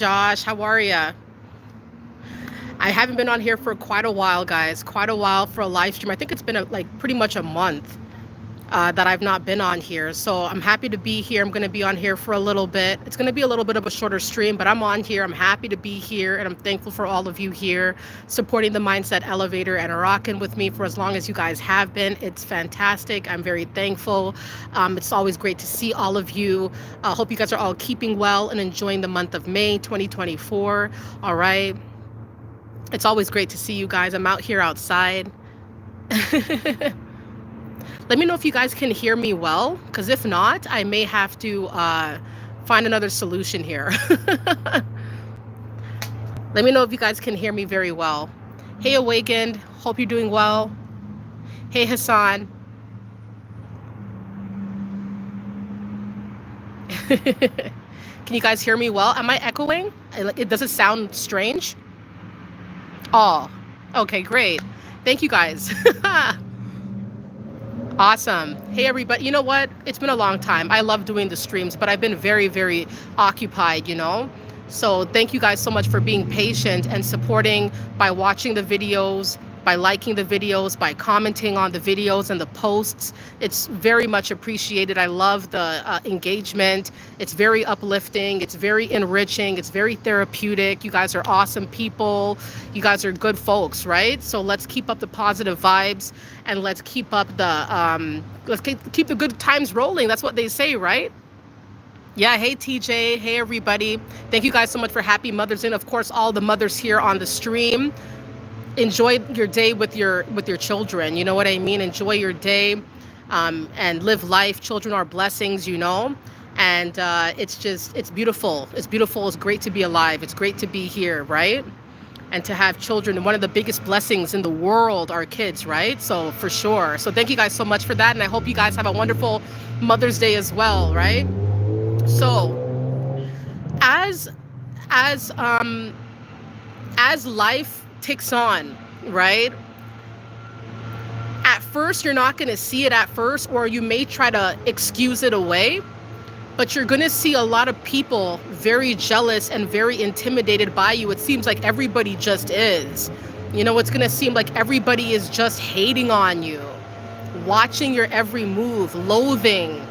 Josh, how are ya? I haven't been on here for quite a while, guys. Quite a while for a live stream. I think it's been like pretty much a month that I've not been on here. So I'm happy to be here. I'm going to be on here for a little bit. It's going to be a little bit of a shorter stream, but I'm on here. I'm happy to be here, and I'm thankful for all of you here supporting the Mindset Elevator and rocking with me for as long as you guys have been. It's fantastic. I'm very thankful. It's always great to see all of you. I hope you guys are all keeping well and enjoying the month of May 2024. All right. It's always great to see you guys. I'm out here outside. Let me know if you guys can hear me well, because if not, I may have to find another solution here. Let me know if you guys can hear me very well. Hey, Awakened. Hope you're doing well. Hey, Hassan. Can you guys hear me well? Am I echoing? Does it sound strange? Oh, okay, great. Thank you guys. Awesome. Hey, everybody. You know what? It's been a long time. I love doing the streams, but I've been very, very occupied, So thank you guys so much for being patient and supporting by watching the videos, by liking the videos, by commenting on the videos and the posts. It's very much appreciated. I love the engagement. It's very uplifting. It's very enriching. It's very therapeutic. You guys are awesome people. You guys are good folks, right? So let's keep up the positive vibes, and let's keep up the keep the good times rolling. That's what they say, right? Yeah, hey TJ, hey everybody. Thank you guys so much for Happy Mother's Day. And of course, all the mothers here on the stream. Enjoy your day with your children. You know what I mean? Enjoy your day and live life. Children are blessings, and it's beautiful. It's beautiful. It's great to be alive. It's great to be here, right? And to have children. One of the biggest blessings in the world are kids, right? So for sure. So thank you guys so much for that. And I hope you guys have a wonderful Mother's Day as well, right? So as life ticks on, right? At first, you're not going to see it at first, or you may try to excuse it away, but you're going to see a lot of people very jealous and very intimidated by you. It seems like everybody just is. It's going to seem like everybody is just hating on you, watching your every move, loathing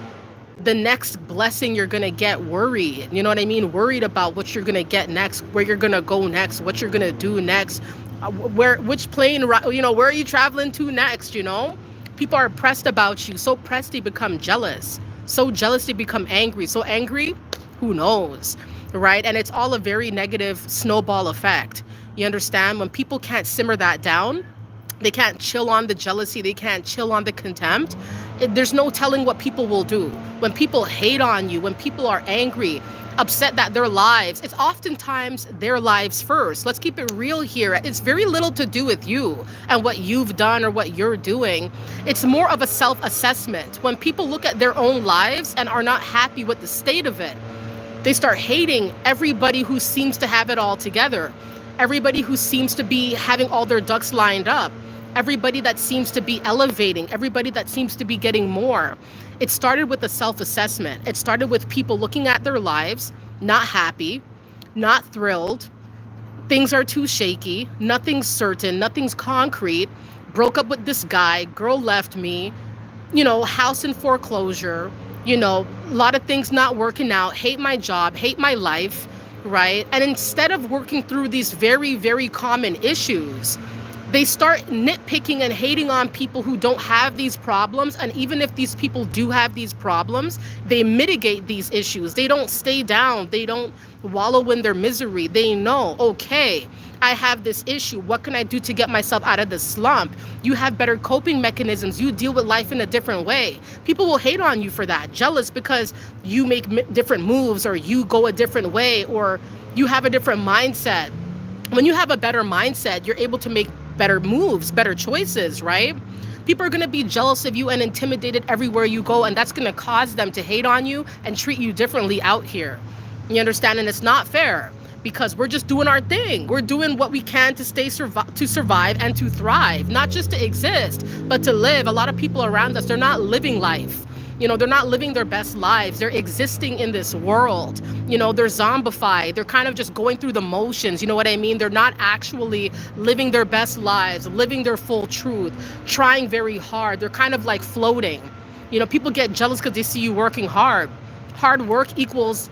the next blessing you're going to get, worried. You know what I mean? Worried about what you're going to get next, where you're going to go next, what you're going to do next, which plane, where are you traveling to next, People are pressed about you. So pressed they become jealous. So jealous they become angry. So angry, who knows, right? And it's all a very negative snowball effect. You understand? When people can't simmer that down, they can't chill on the jealousy, they can't chill on the contempt, there's no telling what people will do. When people hate on you, when people are angry, upset that their lives, it's oftentimes their lives first. Let's keep it real here. It's very little to do with you and what you've done or what you're doing. It's more of a self-assessment. When people look at their own lives and are not happy with the state of it, they start hating everybody who seems to have it all together, everybody who seems to be having all their ducks lined up, everybody that seems to be elevating, everybody that seems to be getting more. It started with a self-assessment. It started with people looking at their lives, not happy, not thrilled. Things are too shaky. Nothing's certain. Nothing's concrete. Broke up with this guy. Girl left me. House in foreclosure. A lot of things not working out. Hate my job. Hate my life, right? And instead of working through these very, very common issues, they start nitpicking and hating on people who don't have these problems. And even if these people do have these problems, they mitigate these issues. They don't stay down. They don't wallow in their misery. They know, okay, I have this issue. What can I do to get myself out of this slump? You have better coping mechanisms. You deal with life in a different way. People will hate on you for that. Jealous because you make different moves, or you go a different way, or you have a different mindset. When you have a better mindset, you're able to make better moves, better choices, right? People are going to be jealous of you and intimidated everywhere you go, and that's going to cause them to hate on you and treat you differently out here. You understand? And it's not fair, because we're just doing our thing. We're doing what we can to to survive and to thrive, not just to exist, but to live. A lot of people around us, they're not living life. They're not living their best lives. They're existing in this world. They're zombified. They're kind of just going through the motions. You know what I mean? They're not actually living their best lives, living their full truth, trying very hard. They're kind of like floating. People get jealous because they see you working hard. Hard work equals,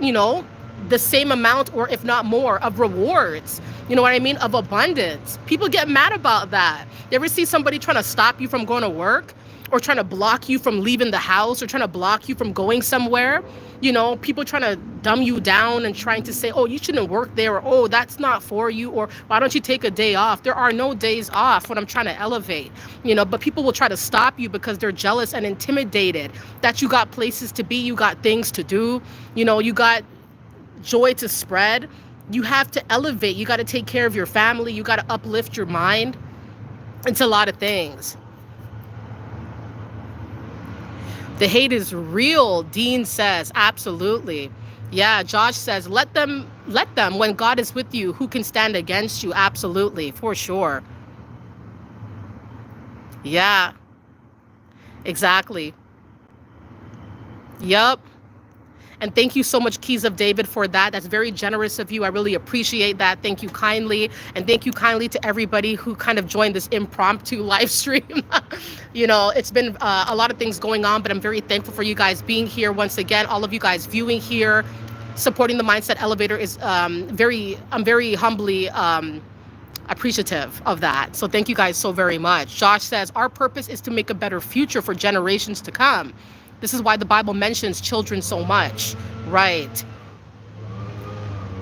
the same amount or if not more of rewards, you know what I mean, of abundance. People get mad about that. You ever see somebody trying to stop you from going to work, or trying to block you from leaving the house, or trying to block you from going somewhere? People trying to dumb you down and trying to say, oh, you shouldn't work there, or oh, that's not for you, or why don't you take a day off? There are no days off when I'm trying to elevate, but people will try to stop you because they're jealous and intimidated that you got places to be, you got things to do, you got joy to spread. You have to elevate. You got to take care of your family. You got to uplift your mind. It's a lot of things. The hate is real, Dean says. Absolutely. Yeah, Josh says, let them. When God is with you, who can stand against you? Absolutely, for sure. Yeah, exactly. Yep. And thank you so much, Keys of David, for that. That's very generous of you. I really appreciate that. Thank you kindly. And thank you kindly to everybody who kind of joined this impromptu live stream. It's been a lot of things going on, but I'm very thankful for you guys being here once again. All of you guys viewing here, supporting the Mindset Elevator is I'm very humbly appreciative of that. So thank you guys so very much. Josh says, our purpose is to make a better future for generations to come. This is why the Bible mentions children so much, right?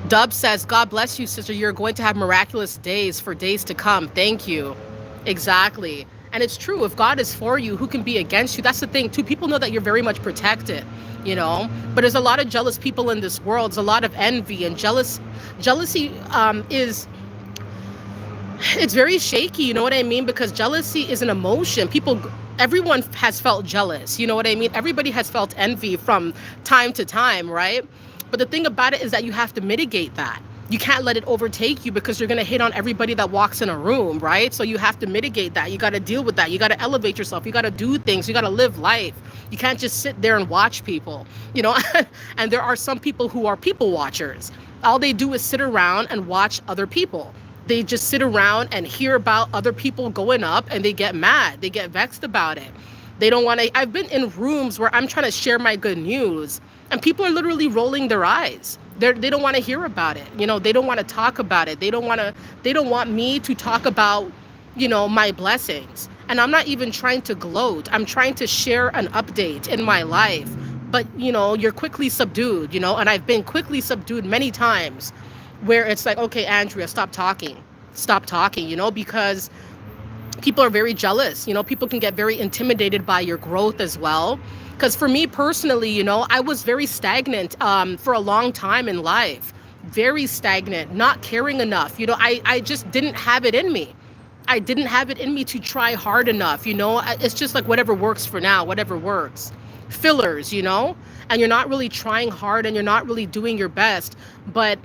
Dub says, God bless you, sister. You're going to have miraculous days for days to come. Thank you. Exactly. And it's true. If God is for you, who can be against you? That's the thing, too. People know that you're very much protected, But there's a lot of jealous people in this world. There's a lot of envy and jealousy it's very shaky, you know what I mean? Because jealousy is an emotion. Everyone has felt jealous, you know what I mean? Everybody has felt envy from time to time, right? But the thing about it is that you have to mitigate that. You can't let it overtake you because you're going to hate on everybody that walks in a room, right? So you have to mitigate that. You got to deal with that. You got to elevate yourself. You got to do things. You got to live life. You can't just sit there and watch people, And there are some people who are people watchers. All they do is sit around and watch other people. They just sit around and hear about other people going up and they get mad. They get vexed about it. They don't want to. I've been in rooms where I'm trying to share my good news and people are literally rolling their eyes. They don't want to hear about it. They don't want to talk about it. They don't want me to talk about, my blessings. And I'm not even trying to gloat. I'm trying to share an update in my life. But, you're quickly subdued, and I've been quickly subdued many times. Where it's like, okay, Andrea, stop talking, because people are very jealous. People can get very intimidated by your growth as well. Because for me personally, I was very stagnant for a long time in life, very stagnant, not caring enough. I just didn't have it in me. I didn't have it in me to try hard enough. It's just like whatever works for now, whatever works. Fillers, and you're not really trying hard and you're not really doing your best. But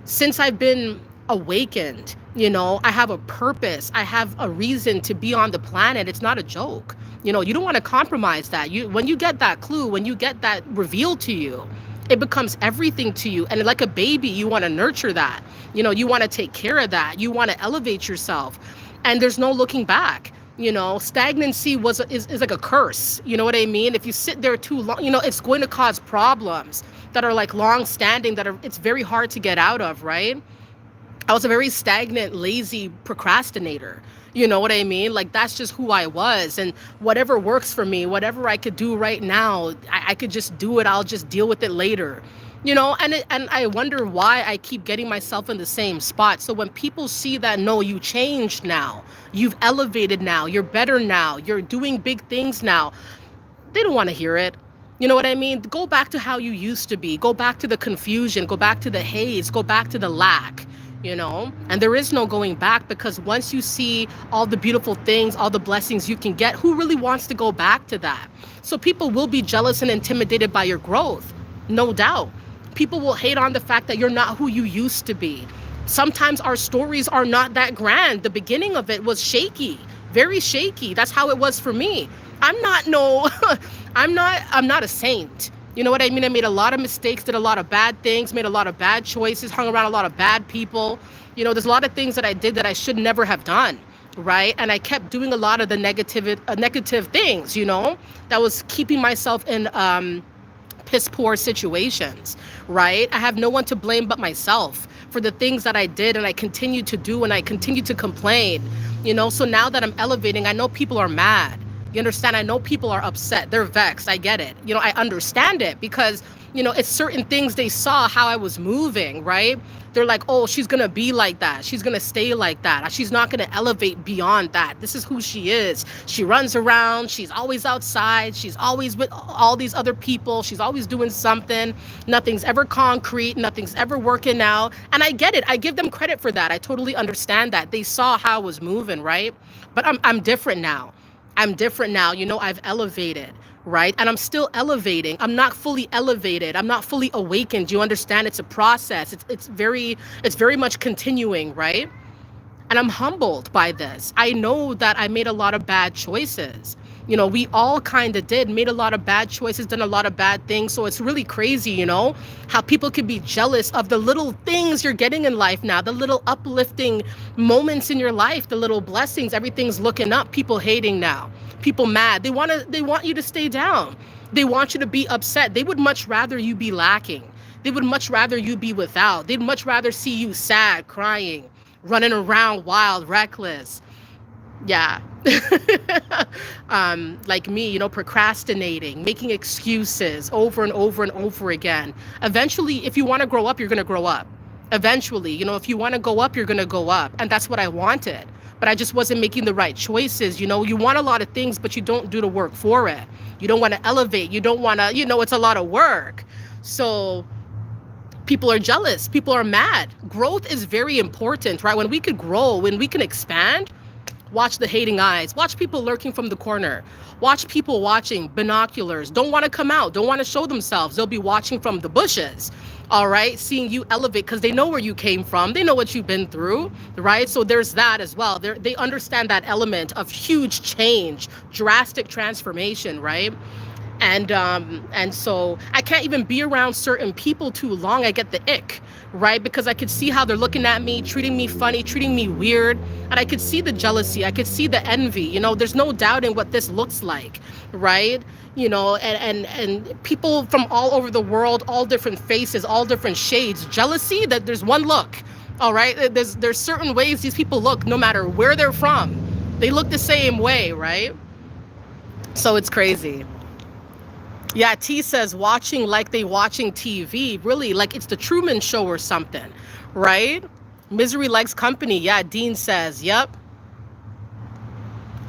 since I've been awakened, I have a purpose. I have a reason to be on the planet. It's not a joke. You don't want to compromise that. When you get that clue, when you get that revealed to you, it becomes everything to you. And like a baby, you want to nurture that. You want to take care of that. You want to elevate yourself. And there's no looking back. Stagnancy is like a curse. You know what I mean? If you sit there too long, it's going to cause problems that are like long standing, it's very hard to get out of, right? I was a very stagnant, lazy procrastinator. You know what I mean? Like, that's just who I was. And whatever works for me, whatever I could do right now, I could just do it. I'll just deal with it later. And I wonder why I keep getting myself in the same spot. So when people see that, no, you changed now, you've elevated now, you're better now, you're doing big things now, they don't want to hear it. You know what I mean? Go back to how you used to be. Go back to the confusion. Go back to the haze. Go back to the lack, And there is no going back, because once you see all the beautiful things, all the blessings you can get, who really wants to go back to that? So people will be jealous and intimidated by your growth. No doubt. People will hate on the fact that you're not who you used to be. Sometimes our stories are not that grand. The beginning of it was shaky, very shaky. That's how it was for me. I'm not I'm not a saint. You know what I mean? I made a lot of mistakes, did a lot of bad things, made a lot of bad choices, hung around a lot of bad people. There's a lot of things that I did that I should never have done, right? And I kept doing a lot of the negative things, that was keeping myself in piss poor situations, right? I have no one to blame but myself for the things that I did and I continue to do and I continue to complain, So now that I'm elevating, I know people are mad. You understand? I know people are upset. They're vexed. I get it. I understand it because, it's certain things they saw how I was moving, right? They're like, oh, she's going to be like that. She's going to stay like that. She's not going to elevate beyond that. This is who she is. She runs around. She's always outside. She's always with all these other people. She's always doing something. Nothing's ever concrete. Nothing's ever working out. And I get it. I give them credit for that. I totally understand that. They saw how I was moving, right? But I'm different now. I'm different now. I've elevated, right? And I'm still elevating. I'm not fully elevated. I'm not fully awakened. You understand? It's a process. It's very much continuing, right? And I'm humbled by this. I know that I made a lot of bad choices. We all kind of made a lot of bad choices, done a lot of bad things. So it's really crazy, how people can be jealous of the little things you're getting in life now, the little uplifting moments in your life, the little blessings, everything's looking up, people hating now, people mad. They want you to stay down. They want you to be upset. They would much rather you be lacking. They would much rather you be without. They'd much rather see you sad, crying, running around wild, reckless. Yeah. Like me, procrastinating, making excuses over and over and over again. Eventually, if you want to grow up, you're going to grow up. Eventually, if you want to go up, you're going to go up. And that's what I wanted. But I just wasn't making the right choices. You want a lot of things, but you don't do the work for it. You don't want to elevate. You don't want to, it's a lot of work. So people are jealous. People are mad. Growth is very important, right? When we could grow, when we can expand, watch the hating eyes. Watch people lurking from the corner. Watch people watching binoculars. Don't want to come out. Don't want to show themselves. They'll be watching from the bushes. All right. Seeing you elevate because they know where you came from. They know what you've been through. Right. So there's that as well. They understand that element of huge change, drastic transformation. Right. And so I can't even be around certain people too long. I get the ick, right? Because I could see how they're looking at me, treating me funny, treating me weird. And I could see the jealousy. I could see the envy. There's no doubting what this looks like, right? And people from all over the world, all different faces, all different shades. Jealousy, that there's one look, all right? There's certain ways these people look, no matter where they're from. They look the same way, right? So it's crazy. Yeah, T says watching like they watching TV. Really, like it's the Truman Show or something, right? Misery likes company. Yeah, Dean says, yep.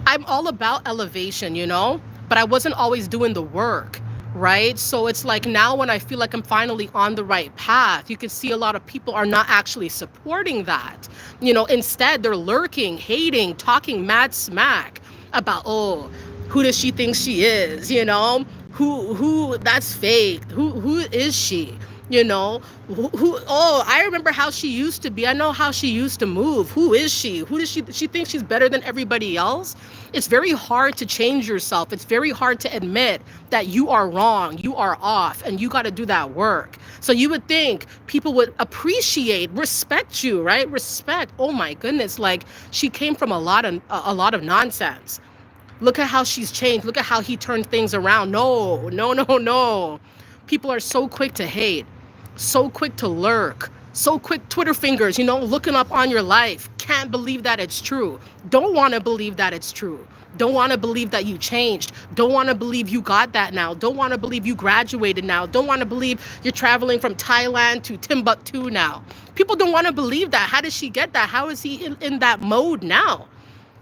I'm all about elevation, but I wasn't always doing the work, right? So it's like now when I feel like I'm finally on the right path, you can see a lot of people are not actually supporting that. Instead they're lurking, hating, talking mad smack about, oh, who does she think she is, who that's fake, who is she, oh, I remember how she used to be, I know how she used to move, who is she she thinks she's better than everybody else. It's very hard to change yourself. It's very hard to admit that you are wrong, you are off, and you got to do that work. So you would think people would appreciate, respect you, right? Respect. Oh my goodness, like she came from a lot of nonsense. Look at how she's changed. Look at how he turned things around. No. People are so quick to hate, so quick to lurk, so quick, Twitter fingers, looking up on your life. Can't believe that it's true. Don't want to believe that it's true. Don't want to believe that you changed. Don't want to believe you got that now. Don't want to believe you graduated now. Don't want to believe you're traveling from Thailand to Timbuktu now. People don't want to believe that. How did she get that? How is he in that mode now?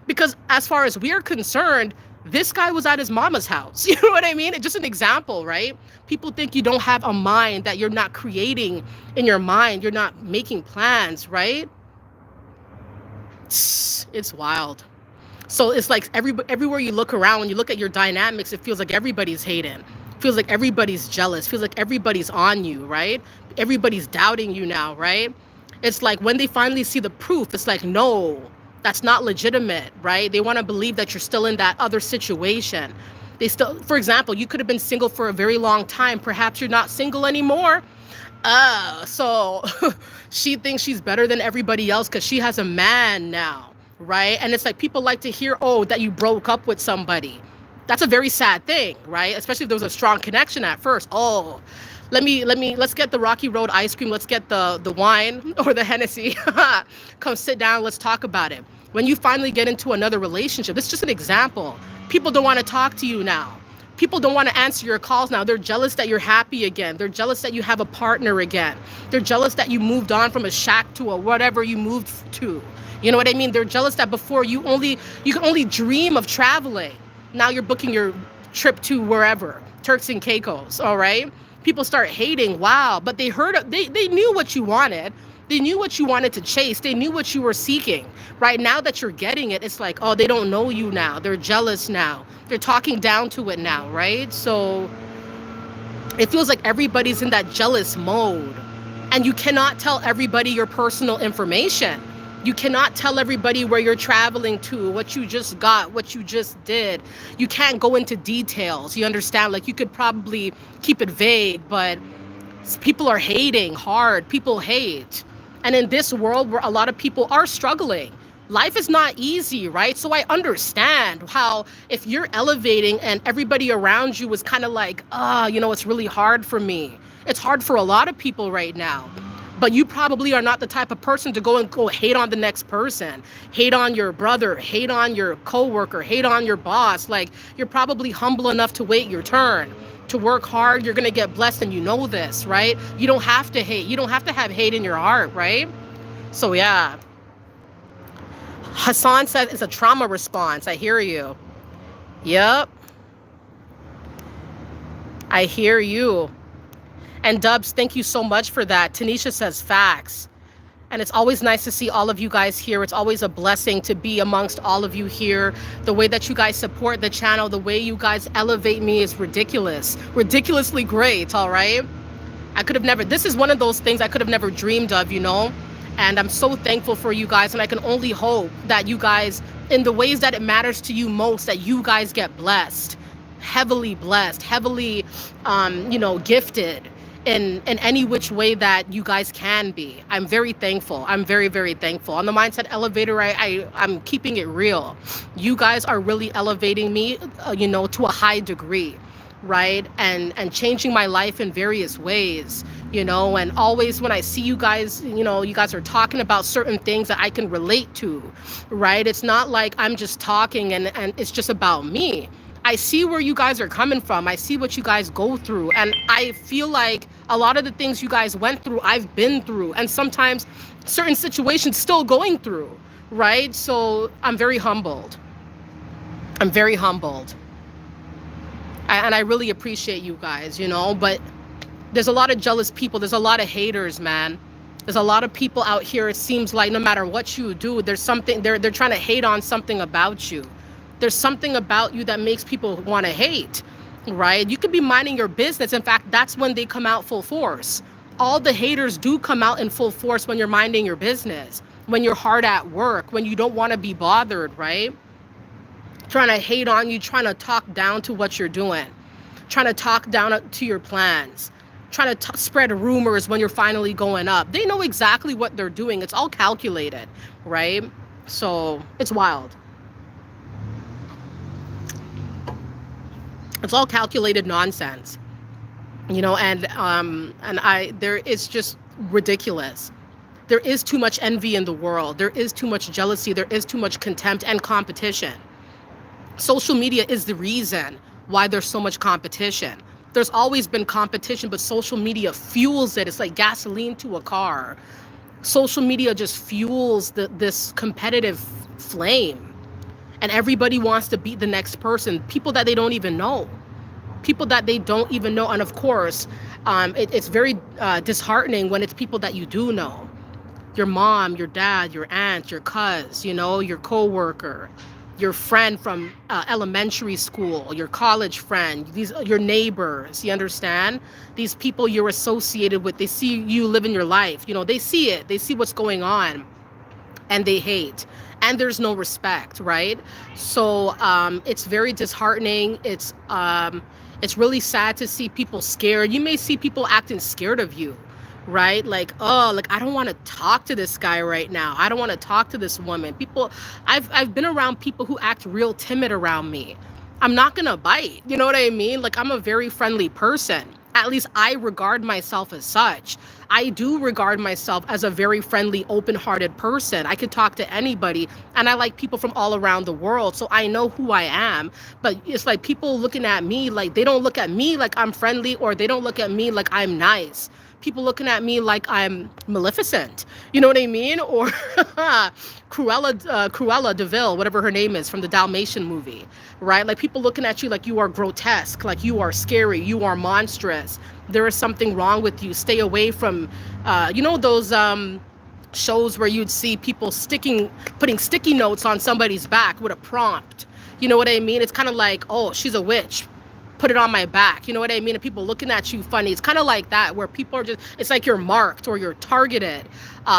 Because as far as we're concerned, this guy was at his mama's house. You know what I mean? It's just an example, right? People think you don't have a mind, that you're not creating in your mind. You're not making plans, right? It's wild. So it's like everywhere you look around, when you look at your dynamics, it feels like everybody's hating. Feels like everybody's jealous. Feels like everybody's on you, right? Everybody's doubting you now, right? It's like when they finally see the proof, it's like, no, that's not legitimate, right? They want to believe that you're still in that other situation. They still, for example, you could have been single for a very long time. Perhaps you're not single anymore. So she thinks she's better than everybody else because she has a man now, right? And it's like people like to hear, oh, that you broke up with somebody. That's a very sad thing, right? Especially if there was a strong connection at first. Oh, let's get the Rocky Road ice cream. Let's get the wine or the Hennessy. Come sit down. Let's talk about it. When you finally get into another relationship, it's just an example. People don't want to talk to you now. People don't want to answer your calls now. They're jealous that you're happy again. They're jealous that you have a partner again. They're jealous that you moved on from a shack to a whatever you moved to. You know what I mean? They're jealous that before you could only dream of traveling. Now you're booking your trip to wherever, Turks and Caicos, all right? People start hating, wow, but they knew what you wanted. They knew what you wanted to chase. They knew what you were seeking. Right now that you're getting it, it's like, oh, they don't know you now. They're jealous now. They're talking down to it now, right? So it feels like everybody's in that jealous mode. And you cannot tell everybody your personal information. You cannot tell everybody where you're traveling to, what you just got, what you just did. You can't go into details. You understand? Like, you could probably keep it vague, but people are hating hard. People hate. And in this world where a lot of people are struggling, life is not easy, right? So I understand how if you're elevating and everybody around you is kind of like, it's really hard for me. It's hard for a lot of people right now. But you probably are not the type of person to go hate on the next person, hate on your brother, hate on your coworker, hate on your boss. Like, you're probably humble enough to wait your turn, to work hard. You're going to get blessed, and you know this, right? You don't have to hate. You don't have to have hate in your heart, right? So, yeah. Hassan said it's a trauma response. I hear you. Yep. I hear you. And Dubs, thank you so much for that. Tanisha says facts. And it's always nice to see all of you guys here. It's always a blessing to be amongst all of you here. The way that you guys support the channel, the way you guys elevate me is ridiculous. Ridiculously great, all right? This is one of those things I could have never dreamed of, And I'm so thankful for you guys. And I can only hope that you guys, in the ways that it matters to you most, that you guys get blessed, heavily, gifted. In any which way that you guys can be. I'm very thankful. I'm very, very thankful. On the Mindset Elevator, I'm keeping it real. You guys are really elevating me, to a high degree, right? And changing my life in various ways, and always when I see you guys, you guys are talking about certain things that I can relate to, right? It's not like I'm just talking and it's just about me. I see where you guys are coming from. I see what you guys go through. And I feel like a lot of the things you guys went through, I've been through. And sometimes certain situations still going through, right? So I'm very humbled. I'm very humbled. And I really appreciate you guys, But there's a lot of jealous people. There's a lot of haters, man. There's a lot of people out here, it seems like no matter what you do, there's something, they're trying to hate on something about you. There's something about you that makes people want to hate, right? You could be minding your business. In fact, that's when they come out full force. All the haters do come out in full force when you're minding your business, when you're hard at work, when you don't want to be bothered, right? Trying to hate on you, trying to talk down to what you're doing, trying to talk down to your plans, trying to spread rumors when you're finally going up. They know exactly what they're doing. It's all calculated, right? So it's wild. It's all calculated nonsense, it's just ridiculous. There is too much envy in the world. There is too much jealousy. There is too much contempt and competition. Social media is the reason why there's so much competition. There's always been competition, but social media fuels it. It's like gasoline to a car. Social media just fuels this competitive flame. And everybody wants to beat the next person, people that they don't even know. And of course, it's very disheartening when it's people that you do know. Your mom, your dad, your aunt, your cousin, your coworker, your friend from elementary school, your college friend, your neighbors, you understand? These people you're associated with, they see you living your life. They see it. They see what's going on. and they hate, and there's no respect, right? So it's very disheartening. It's really sad to see people scared. You may see people acting scared of you, right? Like, oh, like I don't want to talk to this guy right now. I don't want to talk to this woman. People, I've been around people who act real timid around me. I'm not gonna bite. You know what I mean? Like, I'm a very friendly person. At least I regard myself as such. I do regard myself as a very friendly, open-hearted person. I could talk to anybody, and I like people from all around the world, so I know who I am. But it's like people looking at me like they don't look at me like I'm friendly, or they don't look at me like I'm nice. People looking at me like I'm Maleficent, you know what I mean? Or Cruella DeVille, whatever her name is from the Dalmatian movie, right? Like people looking at you like you are grotesque, like you are scary, you are monstrous. There is something wrong with you. Stay away from, those shows where you'd see people putting sticky notes on somebody's back with a prompt. You know what I mean? It's kind of like, oh, she's a witch, put it on my back. You know what I mean? And people looking at you funny. It's kind of like that, where people are just, it's like you're marked or you're targeted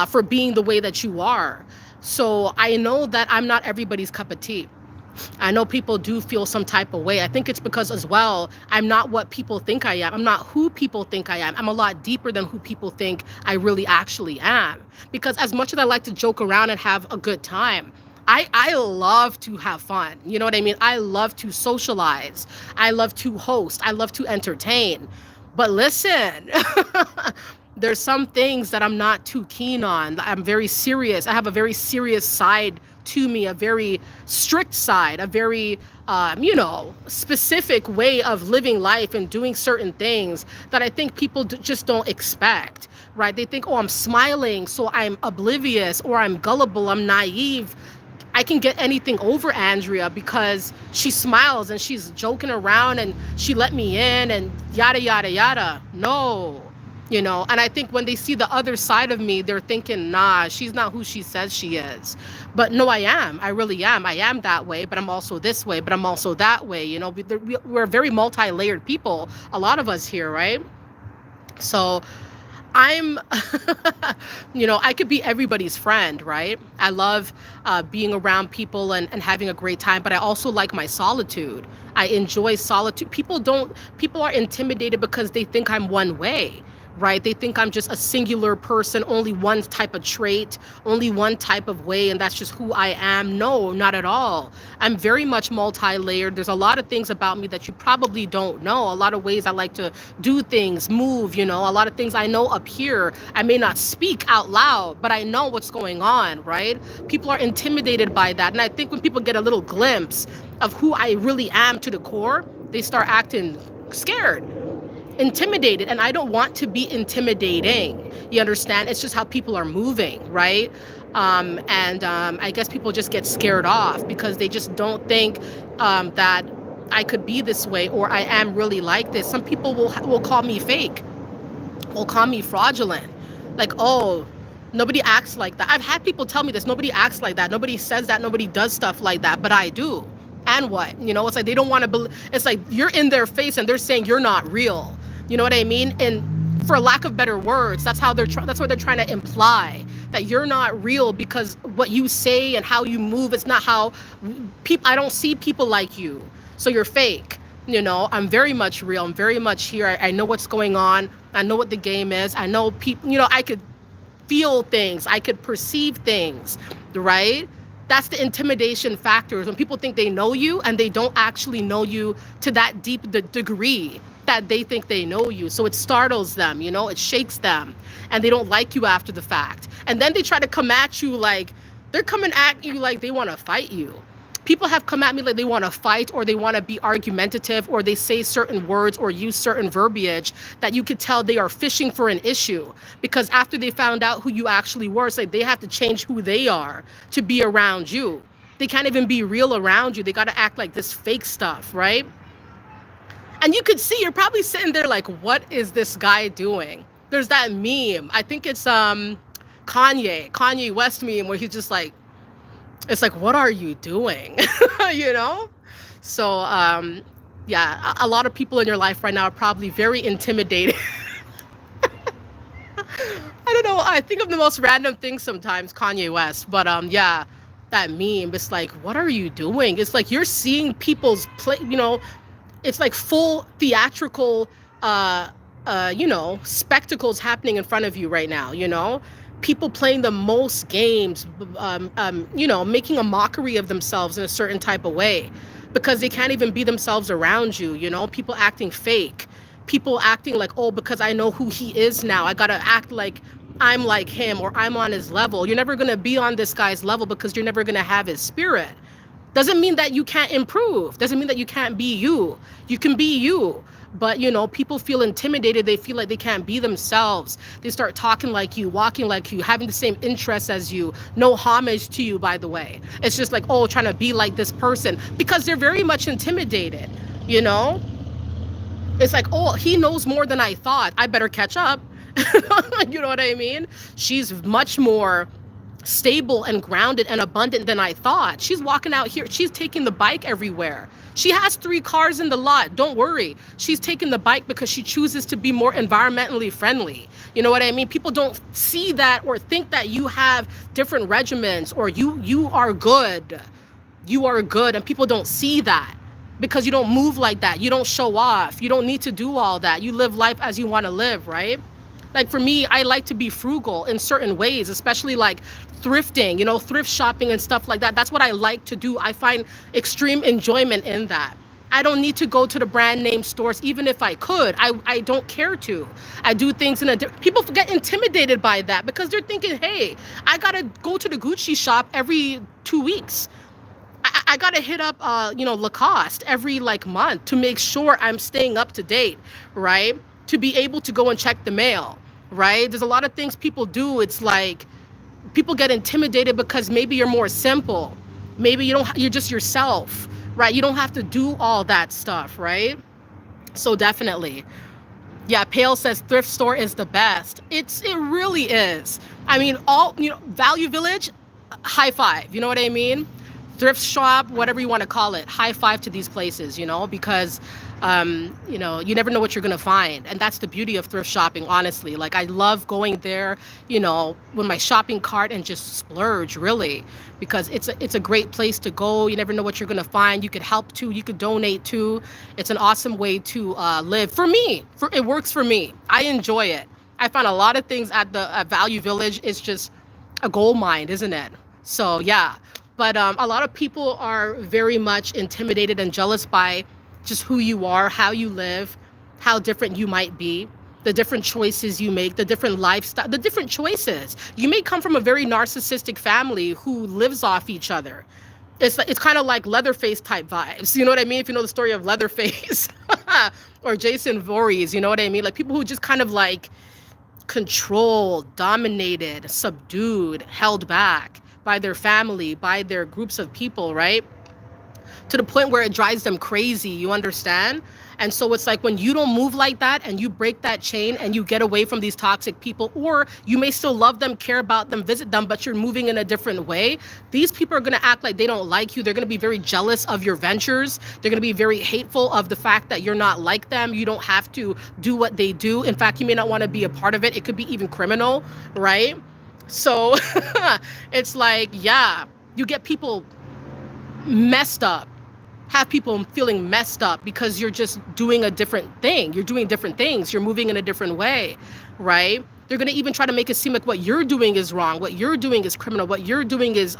for being the way that you are. So I know that I'm not everybody's cup of tea. I know people do feel some type of way. I think it's because as well, I'm not what people think I am. I'm not who people think I am. I'm a lot deeper than who people think I really actually am. Because as much as I like to joke around and have a good time, I love to have fun. You know what I mean? I love to socialize. I love to host. I love to entertain. But listen, there's some things that I'm not too keen on. I'm very serious. I have a very serious side to me, a very strict side, a very, specific way of living life and doing certain things that I think people just don't expect, right? They think, oh, I'm smiling, so I'm oblivious, or I'm gullible, I'm naive. I can get anything over Andrea because she smiles and she's joking around and she let me in and yada, yada, yada. No, and I think when they see the other side of me, they're thinking, nah, she's not who she says she is. But no, I am. I really am. I am that way, but I'm also this way, but I'm also that way. We're very multi-layered people, a lot of us here, right? So I'm, I could be everybody's friend, right? I love being around people and having a great time, but I also like my solitude. I enjoy solitude. People are intimidated because they think I'm one way, right? They think I'm just a singular person, only one type of trait, only one type of way, and that's just who I am. No, not at all. I'm very much multi-layered. There's a lot of things about me that you probably don't know. A lot of ways I like to do things, move, a lot of things I know up here. I may not speak out loud, but I know what's going on, right? People are intimidated by that. And I think when people get a little glimpse of who I really am to the core, they start acting scared, intimidated, and I don't want to be intimidating. You understand? It's just how people are moving, right? I guess people just get scared off because they just don't think that I could be this way or I am really like this. Some people will call me fake, will call me fraudulent, like, oh, nobody acts like that. I've had people tell me this. Nobody acts like that. Nobody says that. Nobody does stuff like that. But I do. And what? It's like they don't want to believe. It's like you're in their face and they're saying you're not real. You know what I mean? And for lack of better words, that's what they're trying to imply, that you're not real because what you say and how you move, it's not how people. I don't see people like you, so you're fake. I'm very much real. I'm very much here. I know what's going on. I know what the game is. I know people. I could feel things. I could perceive things, right? That's the intimidation factors, when people think they know you and they don't actually know you to that deep degree that they think they know you. So it startles them, it shakes them, and they don't like you after the fact. And then they try to come at you like they're coming at you like they want to fight you. People have come at me like they want to fight, or they want to be argumentative, or they say certain words or use certain verbiage that you could tell they are fishing for an issue, because after they found out who you actually were, it's like they have to change who they are to be around you. They can't even be real around you. They got to act like this fake stuff, right? And you could see, you're probably sitting there like, what is this guy doing? There's that meme. I think it's Kanye West meme where he's just like, it's like, what are you doing? So, yeah, a lot of people in your life right now are probably very intimidated. I don't I think of the most random things sometimes, Kanye West. But yeah, that meme. It's like, what are you doing? It's like you're seeing people's play. It's like full theatrical, spectacles happening in front of you right now. People playing the most games, making a mockery of themselves in a certain type of way because they can't even be themselves around you. People acting fake, people acting like, oh, because I know who he is now, I gotta act like I'm like him or I'm on his level. You're never gonna be on this guy's level because you're never gonna have his spirit. Doesn't mean that you can't improve. Doesn't mean that you can't be you. You can be you. But, people feel intimidated. They feel like they can't be themselves. They start talking like you, walking like you, having the same interests as you. No homage to you, by the way. It's just like, oh, trying to be like this person because they're very much intimidated, It's like, oh, he knows more than I thought. I better catch up. You know what I mean? She's much more stable and grounded and abundant than I thought. She's walking out here. She's taking the bike everywhere. She has 3 cars in the lot. Don't worry. She's taking the bike because she chooses to be more environmentally friendly. You know what I mean? People don't see that or think that you have different regimens or you are good. You are good, and people don't see that because you don't move like that. You don't show off. You don't need to do all that. You live life as you want to live, right? Like for me, I like to be frugal in certain ways, especially like thrifting, thrift shopping and stuff like that. That's what I like to do. I find extreme enjoyment in that. I don't need to go to the brand name stores, even if I could. I don't care to. I do things people get intimidated by that because they're thinking, hey, I got to go to the Gucci shop every 2 weeks. I got to hit up, Lacoste every month to make sure I'm staying up to date, right? To be able to go and check the mail, right? There's a lot of things people do. It's like people get intimidated because maybe you're more simple. Maybe you're just yourself, right? You don't have to do all that stuff, right? So definitely. Yeah, Pale says thrift store is the best. It really is. I mean, Value Village, high five. You know what I mean? Thrift shop, whatever you want to call it, high five to these places, because you never know what you're going to find. And that's the beauty of thrift shopping, honestly. Like, I love going there, with my shopping cart and just splurge, really, because it's a great place to go. You never know what you're going to find. You could help to, you could donate to. It's an awesome way to live. For me, it works for me. I enjoy it. I found a lot of things at Value Village. It's just a gold mine, isn't it? So, yeah. But a lot of people are very much intimidated and jealous by just who you are, how you live, how different you might be, the different choices you make, the different lifestyle, the different choices. You may come from a very narcissistic family who lives off each other. It's kind of like Leatherface type vibes. You know what I mean? If you know the story of Leatherface or Jason Voorhees, you know what I mean? Like people who just kind of controlled, dominated, subdued, held back by their family, by their groups of people, right? To the point where it drives them crazy, you understand? And so it's like when you don't move like that and you break that chain and you get away from these toxic people, or you may still love them, care about them, visit them, but you're moving in a different way, these people are going to act like they don't like you. They're going to be very jealous of your ventures. They're going to be very hateful of the fact that you're not like them. You don't have to do what they do. In fact, you may not want to be a part of it. It could be even criminal, right? So it's like, yeah, you get people messed up, have people feeling messed up because you're just doing a different thing. You're doing different things. You're moving in a different way, right? They're going to even try to make it seem like what you're doing is wrong. What you're doing is criminal. What you're doing is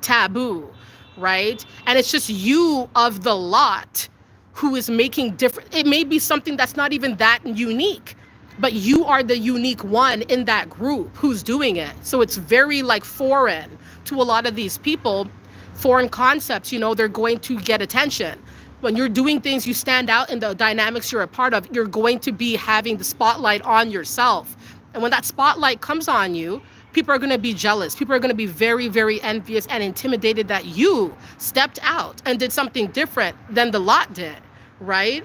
taboo, right? And it's just you of the lot who is making different. It may be something that's not even that unique, but you are the unique one in that group who's doing it. So it's very foreign to a lot of these people. Foreign concepts, they're going to get attention. When you're doing things, you stand out in the dynamics you're a part of, you're going to be having the spotlight on yourself. And when that spotlight comes on you, people are going to be jealous. People are going to be very, very envious and intimidated that you stepped out and did something different than the lot did, right?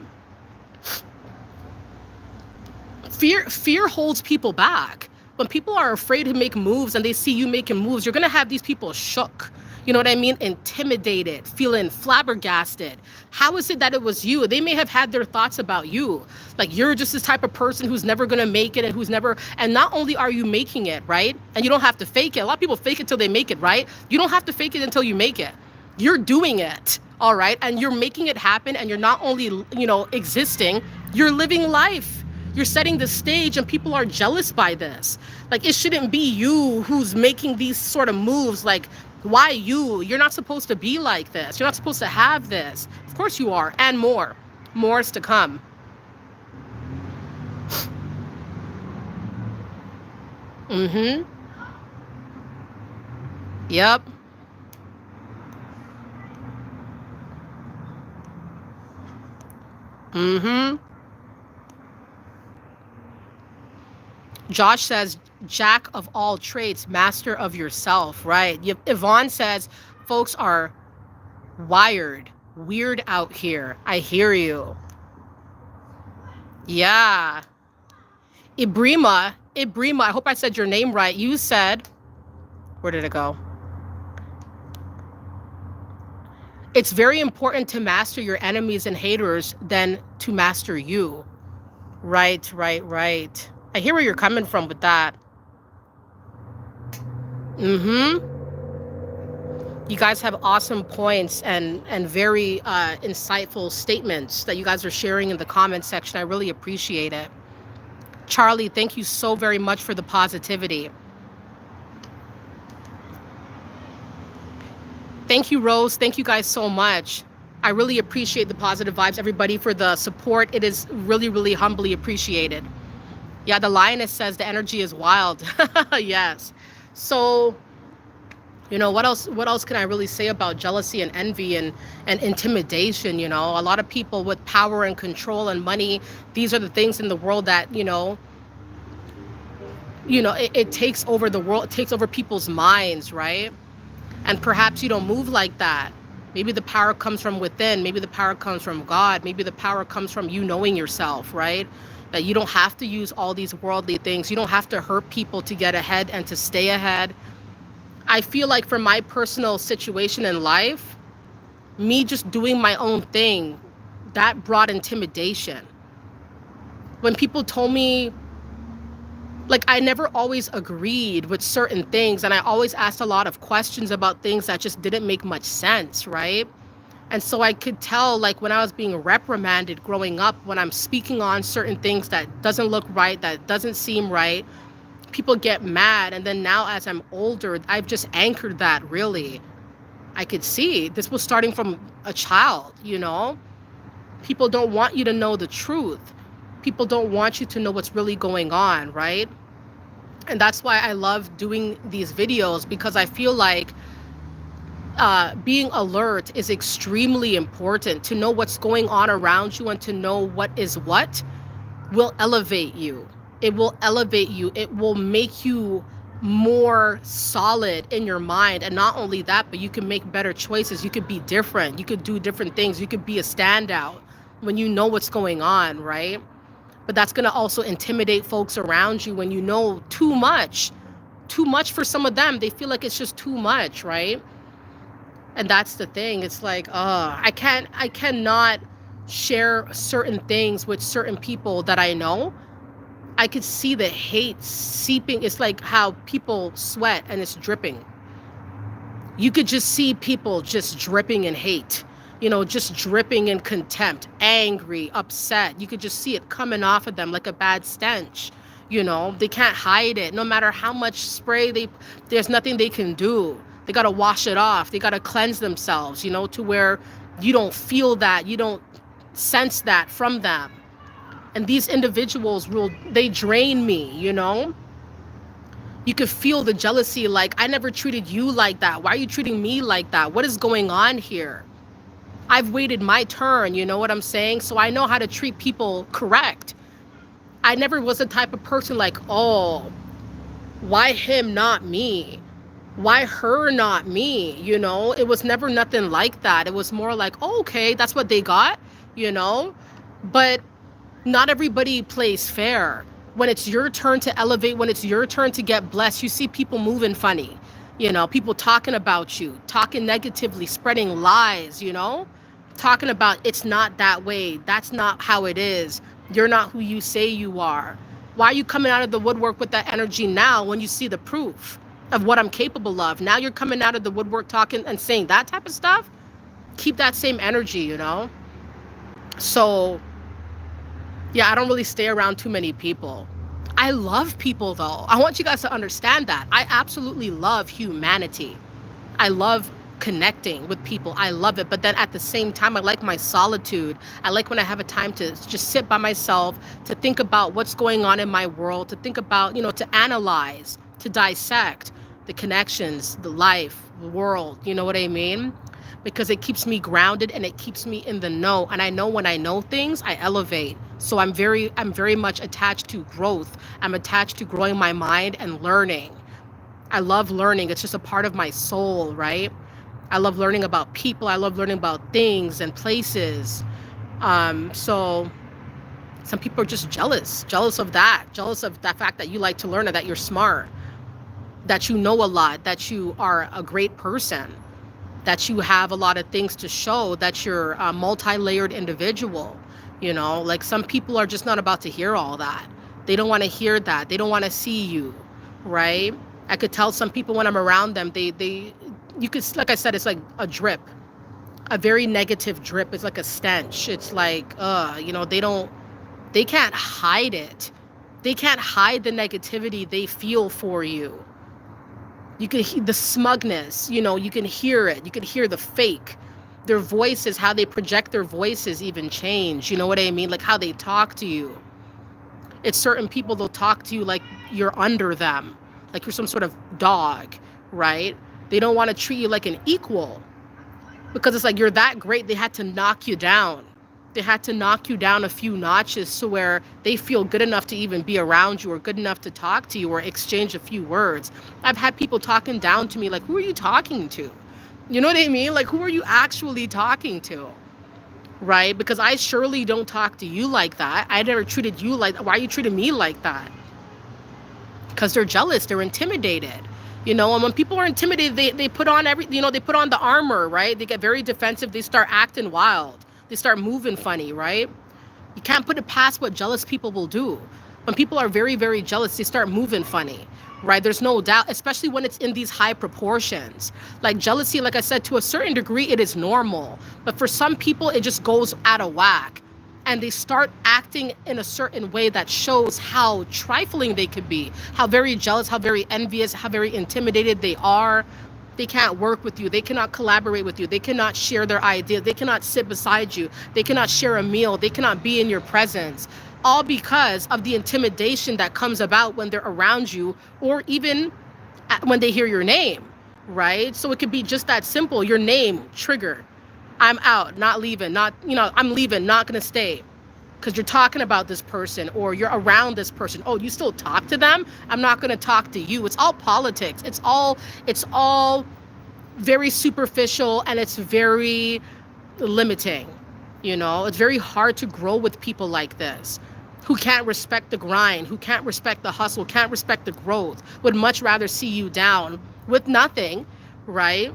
Fear holds people back. When people are afraid to make moves and they see you making moves, you're going to have these people shook. You know what I mean? Intimidated, feeling flabbergasted. How is it that it was you? They may have had their thoughts about you. Like, you're just this type of person who's never going to make it and who's never, and not only are you making it, right? And you don't have to fake it. A lot of people fake it till they make it, right? You don't have to fake it until you make it. You're doing it, all right? And you're making it happen, and you're not only, existing, you're living life. You're setting the stage, and people are jealous by this. Like, it shouldn't be you who's making these sort of moves. Like, why you? You're not supposed to be like this. You're not supposed to have this. Of course you are, and more. More is to come. Mm-hmm. Yep. Mm-hmm. Josh says, jack of all trades, master of yourself, right? Yvonne says, folks are weird out here. I hear you. Yeah. Ibrima, I hope I said your name right. You said, where did it go? It's very important to master your enemies and haters than to master you. Right. I hear where you're coming from with that. Mm-hmm. You guys have awesome points and very insightful statements that you guys are sharing in the comment section. I really appreciate it. Charlie, thank you so very much for the positivity. Thank you, Rose. Thank you guys so much. I really appreciate the positive vibes, everybody, for the support. It is really, really humbly appreciated. Yeah, the lioness says the energy is wild. Yes. So, what else can I really say about jealousy and envy and intimidation? A lot of people with power and control and money, these are the things in the world that, it takes over the world. It takes over people's minds, right? And perhaps you don't move like that. Maybe the power comes from within. Maybe the power comes from God. Maybe the power comes from you knowing yourself, right? That you don't have to use all these worldly things. You don't have to hurt people to get ahead and to stay ahead. I feel like for my personal situation in life, me just doing my own thing, that brought intimidation. When people told me, like, I never always agreed with certain things, and I always asked a lot of questions about things that just didn't make much sense, right? And so I could tell, like, when I was being reprimanded growing up, when I'm speaking on certain things that doesn't look right, that doesn't seem right, people get mad. And then now as I'm older, I've just anchored that, really. I could see this was starting from a child, People don't want you to know the truth. People don't want you to know what's really going on, right? And that's why I love doing these videos, because I feel like being alert is extremely important. To know what's going on around you and to know what is what will elevate you. It will elevate you. It will make you more solid in your mind. And not only that, but you can make better choices. You could be different. You could do different things. You could be a standout when you know what's going on, right? But that's going to also intimidate folks around you when you know too much. Too much for some of them. They feel like it's just too much, right? And that's the thing. It's like, I cannot share certain things with certain people that I know. I could see the hate seeping. It's like how people sweat and it's dripping. You could just see people just dripping in hate, just dripping in contempt, angry, upset. You could just see it coming off of them like a bad stench. They can't hide it. No matter how much spray there's nothing they can do. They got to wash it off. They got to cleanse themselves, to where you don't feel that, you don't sense that from them. And these individuals they drain me, You could feel the jealousy, like, I never treated you like that. Why are you treating me like that? What is going on here? I've waited my turn, you know what I'm saying? So I know how to treat people correct. I never was the type of person like, oh, why him, not me? Why her, not me? It was never nothing like that. It was more like, oh, okay, that's what they got, But not everybody plays fair. When it's your turn to elevate, when it's your turn to get blessed, you see people moving funny. You know, people talking about you, talking negatively, spreading lies, you know, talking about it's not that way. That's not how it is. You're not who you say you are. Why are you coming out of the woodwork with that energy now when you see the proof of what I'm capable of? Now you're coming out of the woodwork talking and saying that type of stuff. Keep that same energy, you know? So, yeah, I don't really stay around too many people. I love people, though. I want you guys to understand that. I absolutely love humanity. I love connecting with people. I love it. But then at the same time, I like my solitude. I like when I have a time to just sit by myself, to think about what's going on in my world, to think about, you know, to analyze, to dissect the connections, the life, the world. You know what I mean? Because it keeps me grounded and it keeps me in the know. And I know when I know things, I elevate. So I'm very much attached to growth. I'm attached to growing my mind and learning. I love learning. It's just a part of my soul, right? I love learning about people. I love learning about things and places. So some people are just jealous of that, jealous of the fact that you like to learn, or that you're smart, that you know a lot, that you are a great person, that you have a lot of things to show, that you're a multi-layered individual. You know, like some people are just not about to hear all that. They don't want to hear that. They don't want to see you, right? I could tell some people when I'm around them, you could, like I said, it's like a drip, a very negative drip. It's like a stench. It's like, you know, they can't hide it. They can't hide the negativity they feel for you. You can hear the smugness, you know, you can hear it. You can hear the fake. Their voices, how they project their voices even change. You know what I mean? Like how they talk to you. It's certain people, they'll talk to you like you're under them, like you're some sort of dog, right? They don't want to treat you like an equal because it's like you're that great. They had to knock you down. They had to knock you down a few notches to where they feel good enough to even be around you or good enough to talk to you or exchange a few words. I've had people talking down to me like, who are you talking to? You know what I mean? Like, who are you actually talking to? Right? Because I surely don't talk to you like that. I never treated you like that. Why are you treating me like that? Because they're jealous. They're intimidated. You know, and when people are intimidated, they put on they put on the armor, right? They get very defensive. They start acting wild. They start moving funny, right? You can't put it past what jealous people will do. When people are very, very jealous, they start moving funny, right? There's no doubt, especially when it's in these high proportions. Like jealousy, like I said, to a certain degree, it is normal. But for some people, it just goes out of whack. And they start acting in a certain way that shows how trifling they could be, how very jealous, how very envious, how very intimidated they are. They can't work with you. They cannot collaborate with you. They cannot share their ideas. They cannot sit beside you. They cannot share a meal. They cannot be in your presence. All because of the intimidation that comes about when they're around you, or even when they hear your name, right? So it could be just that simple. Your name, trigger. I'm out, not leaving, I'm leaving, not going to stay. Because you're talking about this person or you're around this person. Oh, you still talk to them? I'm not going to talk to you. It's all politics. It's all very superficial, and it's very limiting. You know, it's very hard to grow with people like this, who can't respect the grind, who can't respect the hustle, can't respect the growth, would much rather see you down with nothing, right?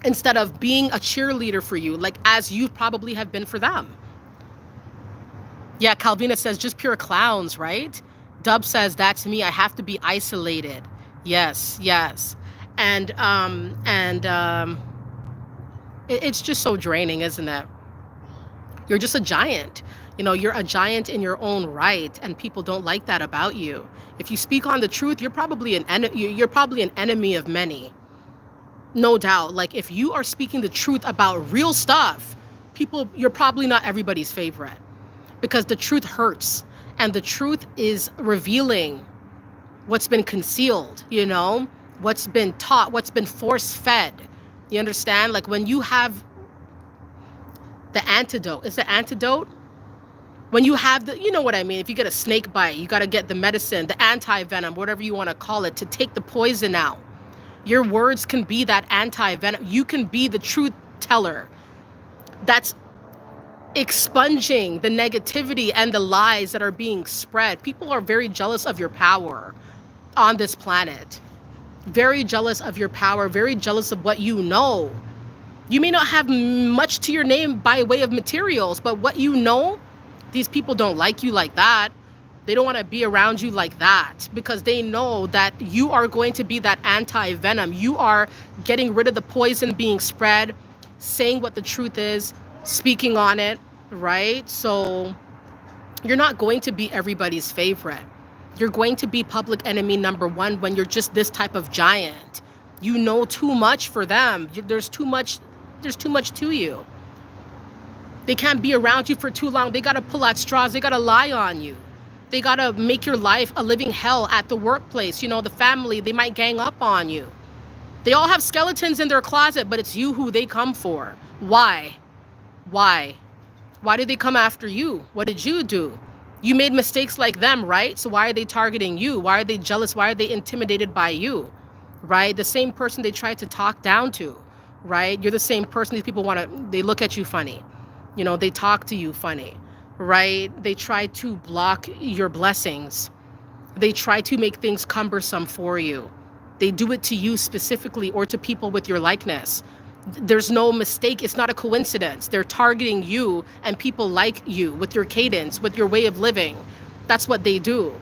Instead of being a cheerleader for you, like as you probably have been for them. Yeah, Calvina says, just pure clowns, right? Dub says, that's me. I have to be isolated. Yes. And it's just so draining, isn't it? You're just a giant. You know, you're a giant in your own right, and people don't like that about you. If you speak on the truth, you're probably an enemy of many. No doubt. Like if you are speaking the truth about real stuff, you're probably not everybody's favorite, because the truth hurts, and the truth is revealing what's been concealed, you know, what's been taught, what's been force fed. You understand? Like when you have the antidote, is the antidote? When you have you know what I mean? If you get a snake bite, you got to get the medicine, the anti-venom, whatever you want to call it, to take the poison out. Your words can be that anti-venom. You can be the truth teller that's expunging the negativity and the lies that are being spread. People are very jealous of your power on this planet. very jealous of your power, very jealous of what you know. You may not have much to your name by way of materials, but what you know, these people don't like you like that. They don't want to be around you like that because they know that you are going to be that anti-venom. You are getting rid of the poison being spread, saying what the truth is, speaking on it, right? So you're not going to be everybody's favorite. You're going to be public enemy number one when you're just this type of giant. You know too much for them. There's too much to you. They can't be around you for too long. They got to pull at straws. They got to lie on you. They got to make your life a living hell at the workplace. You know, the family, they might gang up on you. They all have skeletons in their closet, but it's you who they come for. Why? Why? Why did they come after you? What did you do? You made mistakes like them, right? So why are they targeting you? Why are they jealous? Why are they intimidated by you? Right? The same person they tried to talk down to, right? You're the same person these people they look at you funny. You know, they talk to you funny, right? They try to block your blessings. They try to make things cumbersome for you. They do it to you specifically or to people with your likeness. There's no mistake. It's not a coincidence. They're targeting you and people like you with your cadence, with your way of living. That's what they do.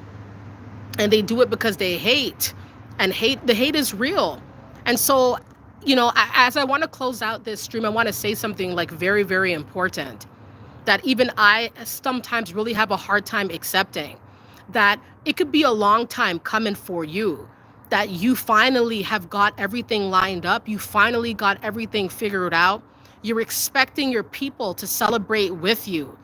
And they do it because they hate. And the hate is real. And so, you know, as I want to close out this stream, I want to say something like very, very important that even I sometimes really have a hard time accepting, that it could be a long time coming for you, that you finally have got everything lined up. You finally got everything figured out. You're expecting your people to celebrate with you.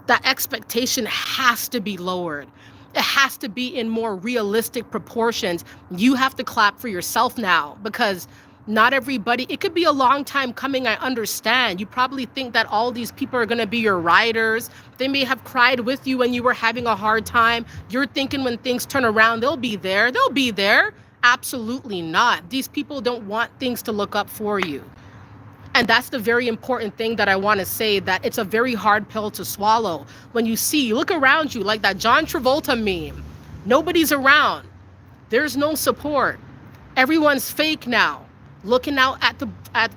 That expectation has to be lowered. It has to be in more realistic proportions. You have to clap for yourself now because not everybody, it could be a long time coming, I understand. You probably think that all these people are going to be your riders. They may have cried with you when you were having a hard time. You're thinking when things turn around, they'll be there. They'll be there. Absolutely not. These people don't want things to look up for you. And that's the very important thing that I want to say, that it's a very hard pill to swallow. When you look around you, like that John Travolta meme. Nobody's around. There's no support. Everyone's fake now, looking out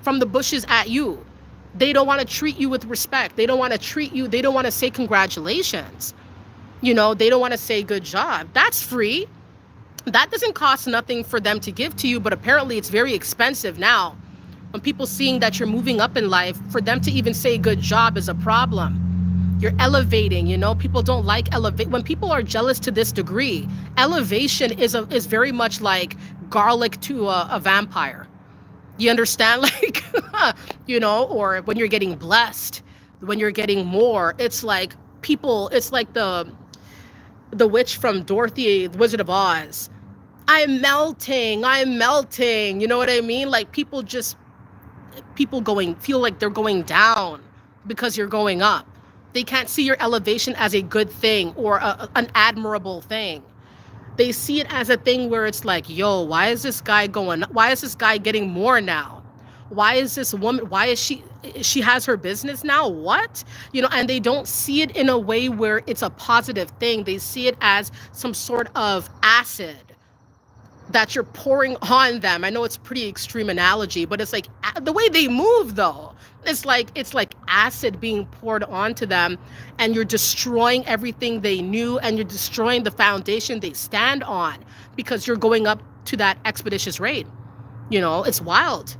from the bushes at you. They don't want to treat you with respect. They don't want to treat you. They don't want to say congratulations. You know, they don't want to say good job. That's free. That doesn't cost nothing for them to give to you, but apparently it's very expensive now. When people seeing that you're moving up in life, for them to even say good job is a problem. You're elevating, you know, people don't like elevate. When people are jealous to this degree, elevation is very much like garlic to a vampire. You understand? Like, you know, or when you're getting blessed, when you're getting more, it's like it's like the witch from Dorothy, the Wizard of Oz. I'm melting. You know what I mean? Like people feel like they're going down because you're going up. They can't see your elevation as a good thing or an admirable thing. They see it as a thing where it's like, yo, why is this guy getting more now? Why is this woman, she has her business now? What? You know, and they don't see it in a way where it's a positive thing. They see it as some sort of acid that you're pouring on them. I know it's a pretty extreme analogy, but it's like the way they move though. It's like acid being poured onto them, and you're destroying everything they knew, and you're destroying the foundation they stand on because you're going up to that expeditious rate. You know, it's wild.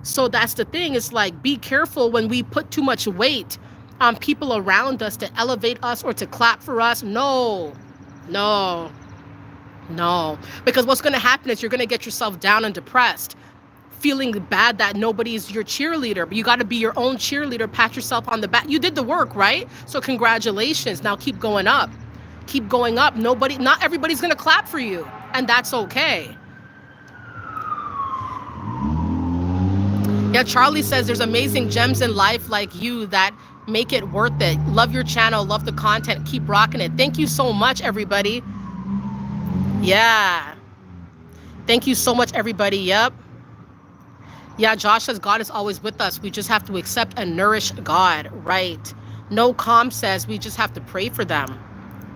So that's the thing. It's like, be careful when we put too much weight on people around us to elevate us or to clap for us. No. Because what's going to happen is you're going to get yourself down and depressed, feeling bad that nobody's your cheerleader. But you got to be your own cheerleader. Pat yourself on the back. You did the work, right? So congratulations. Now keep going up. Keep going up. Not everybody's going to clap for you. And that's okay. Yeah, Charlie says there's amazing gems in life like you that make it worth it. Love your channel. Love the content. Keep rocking it. Thank you so much, everybody. Yeah. Thank you so much, everybody. Yep. Yeah, Josh says God is always with us. We just have to accept and nourish God. Right. No Calm says we just have to pray for them.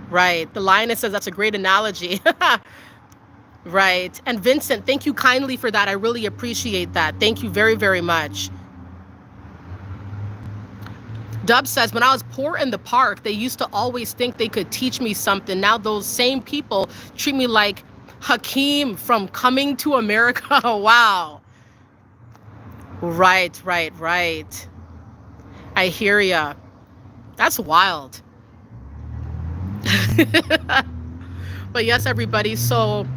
Right. The Lioness says that's a great analogy. Right. And Vincent, thank you kindly for that. I really appreciate that. Thank you very, very much. Dub says, when I was poor in the park, they used to always think they could teach me something. Now those same people treat me like Hakeem from Coming to America. Wow. Right, right, right. I hear ya. That's wild. But yes, everybody. So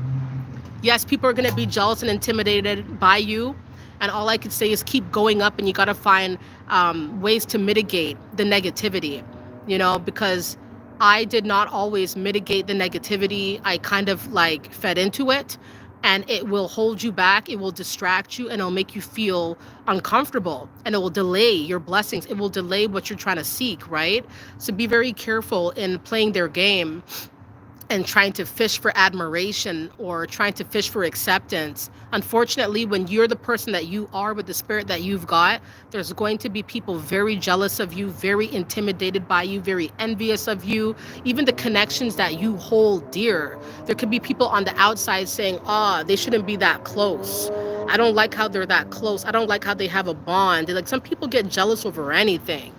yes, people are going to be jealous and intimidated by you. And all I could say is keep going up, and you got to find ways to mitigate the negativity, because I did not always mitigate the negativity. I kind of like fed into it, and it will hold you back. It will distract you, and it'll make you feel uncomfortable, and it will delay your blessings. It will delay what you're trying to seek, right? So be very careful in playing their game and trying to fish for admiration or trying to fish for acceptance. Unfortunately, when you're the person that you are with the spirit that you've got, there's going to be people very jealous of you, very intimidated by you, very envious of you, even the connections that you hold dear. There could be people on the outside saying, they shouldn't be that close. I don't like how they're that close. I don't like how they have a bond. Like, some people get jealous over anything.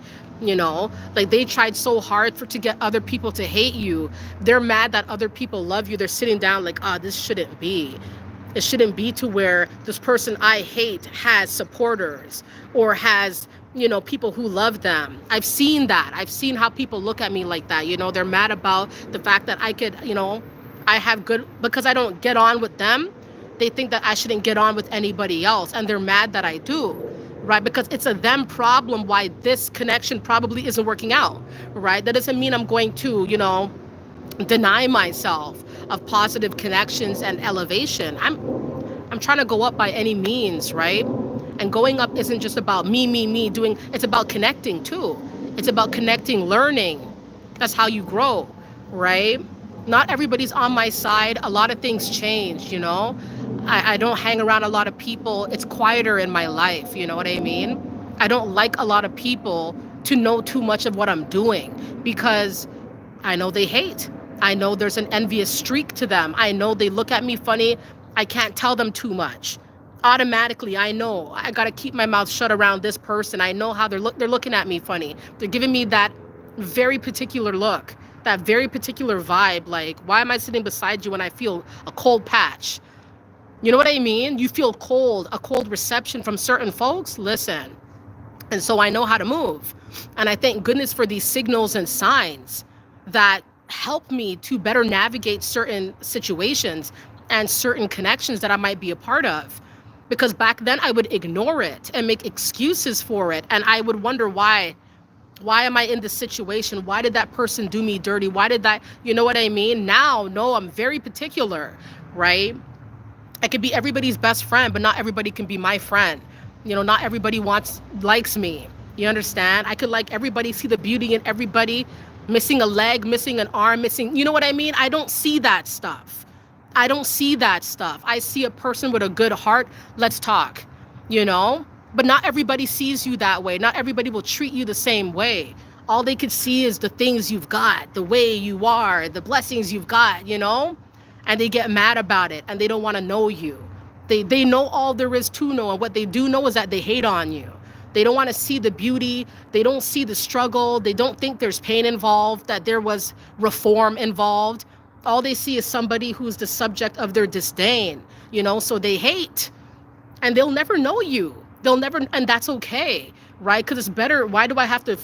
Like, they tried so hard to get other people to hate you. They're mad that other people love you. They're sitting down like, this shouldn't be. It shouldn't be to where this person I hate has supporters or has, people who love them. I've seen that. I've seen how people look at me like that. They're mad about the fact that I could, I have good, because I don't get on with them. They think that I shouldn't get on with anybody else. And they're mad that I do. Right? Because it's a them problem why this connection probably isn't working out, right? That doesn't mean I'm going to, deny myself of positive connections and elevation. I'm trying to go up by any means, right? And going up isn't just about me doing, it's about connecting too. It's about connecting, learning. That's how you grow, right? Not everybody's on my side. A lot of things change, I don't hang around a lot of people. It's quieter in my life, you know what I mean? I don't like a lot of people to know too much of what I'm doing because I know they hate. I know there's an envious streak to them. I know they look at me funny. I can't tell them too much. Automatically, I know I got to keep my mouth shut around this person. I know how they're looking at me funny. They're giving me that very particular look, that very particular vibe. Like, why am I sitting beside you when I feel a cold patch? You know what I mean? You feel cold, a cold reception from certain folks. Listen. And so I know how to move. And I thank goodness for these signals and signs that help me to better navigate certain situations and certain connections that I might be a part of. Because back then I would ignore it and make excuses for it. And I would wonder why am I in this situation? Why did that person do me dirty? Why did that, you know what I mean? Now, no, I'm very particular, right? I could be everybody's best friend, but not everybody can be my friend. Not everybody likes me. You understand? I could like everybody, see the beauty in everybody, missing a leg, missing an arm, missing, you know what I mean? I don't see that stuff. I don't see that stuff. I see a person with a good heart. Let's talk, but not everybody sees you that way. Not everybody will treat you the same way. All they could see is the things you've got, the way you are, the blessings you've got, and they get mad about it and they don't want to know you. They know all there is to know, and what they do know is that they hate on you. They don't want to see the beauty. They don't see the struggle. They don't think there's pain involved, that there was reform involved. All they see is somebody who's the subject of their disdain, so they hate, and they'll never know you. They'll never, and that's okay, right? Because it's better. Why do I have to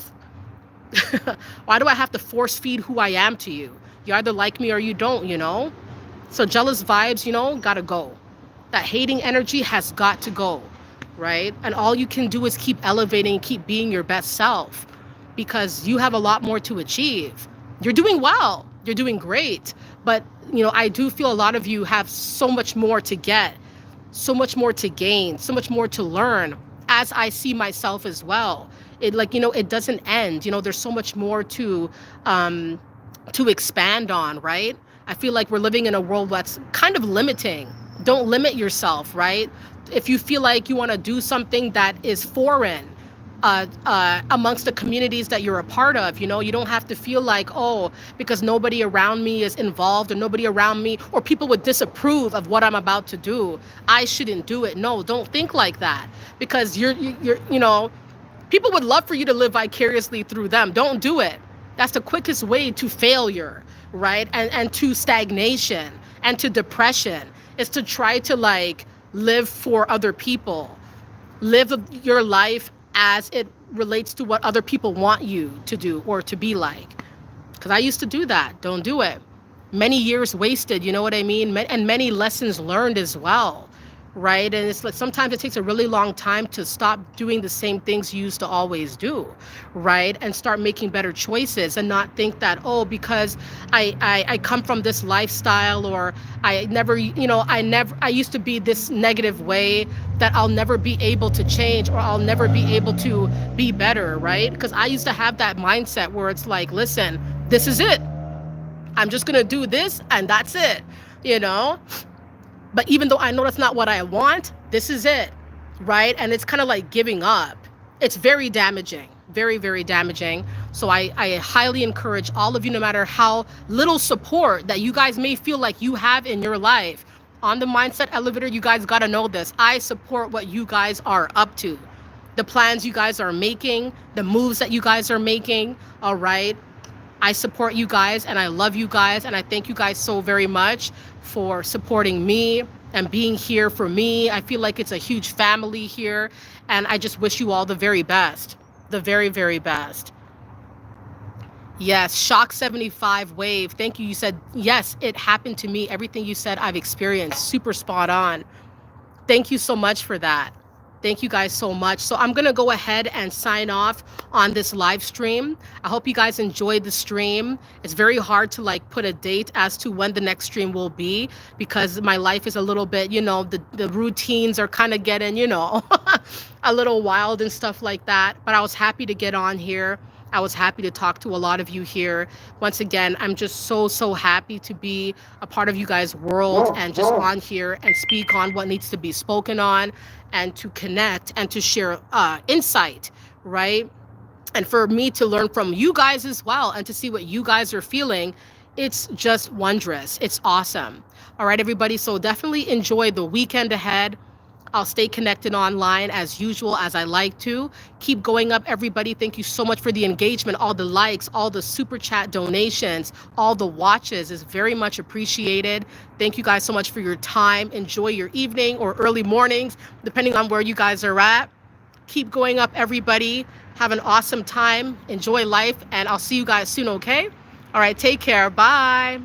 force feed who I am to you? You either like me or you don't, So jealous vibes, gotta go. That hating energy has got to go, right? And all you can do is keep elevating, keep being your best self, because you have a lot more to achieve. You're doing well. You're doing great. But, I do feel a lot of you have so much more to get, so much more to gain, so much more to learn, as I see myself as well. It doesn't end. There's so much more to expand on, right? I feel like we're living in a world that's kind of limiting. Don't limit yourself, right? If you feel like you want to do something that is foreign, amongst the communities that you're a part of. You don't have to feel like, oh, because nobody around me is involved, or nobody around me, or people would disapprove of what I'm about to do, I shouldn't do it. No, don't think like that, because people would love for you to live vicariously through them. Don't do it. That's the quickest way to failure, right? And to stagnation and to depression, is to try to like live for other people. Live your life as it relates to what other people want you to do or to be like. Because I used to do that. Don't do it. Many years wasted, you know what I mean? And many lessons learned as well, right? And it's like sometimes it takes a really long time to stop doing the same things you used to always do, right? And start making better choices, and not think that, oh, because I come from this lifestyle, or I used to be this negative way, that I'll never be able to change, or I'll never be able to be better, right? Because I used to have that mindset where it's like, listen, this is it. I'm just going to do this and that's it, you know? But even though I know that's not what I want, this is it, right? And it's kind of like giving up. It's very damaging, very, very damaging. So I highly encourage all of you, no matter how little support that you guys may feel like you have in your life, on the Mindset Elevator, you guys got to know this. I support what you guys are up to, the plans you guys are making, the moves that you guys are making, all right? I support you guys, and I love you guys, and I thank you guys so very much for supporting me and being here for me. I feel like it's a huge family here, and I just wish you all the very best. The very, very best. Yes, Shock 75 Wave. Thank you. You said, yes, it happened to me. Everything you said, I've experienced. Super spot on. Thank you so much for that. Thank you guys so much. So I'm going to go ahead and sign off on this live stream. I hope you guys enjoyed the stream. It's very hard to like put a date as to when the next stream will be, because my life is a little bit, the routines are kind of getting, a little wild and stuff like that. But I was happy to get on here. I was happy to talk to a lot of you here. Once again, I'm just so, so happy to be a part of you guys' world, and just on here and speak on what needs to be spoken on, and to connect and to share insight, right? And for me to learn from you guys as well, and to see what you guys are feeling. It's just wondrous. It's awesome. All right, everybody. So definitely enjoy the weekend ahead. I'll stay connected online as usual, as I like to. Keep going up, everybody. Thank you so much for the engagement, all the likes, all the super chat donations, all the watches is very much appreciated. Thank you guys so much for your time. Enjoy your evening or early mornings, depending on where you guys are at. Keep going up, everybody. Have an awesome time. Enjoy life, and I'll see you guys soon, okay? All right, take care. Bye.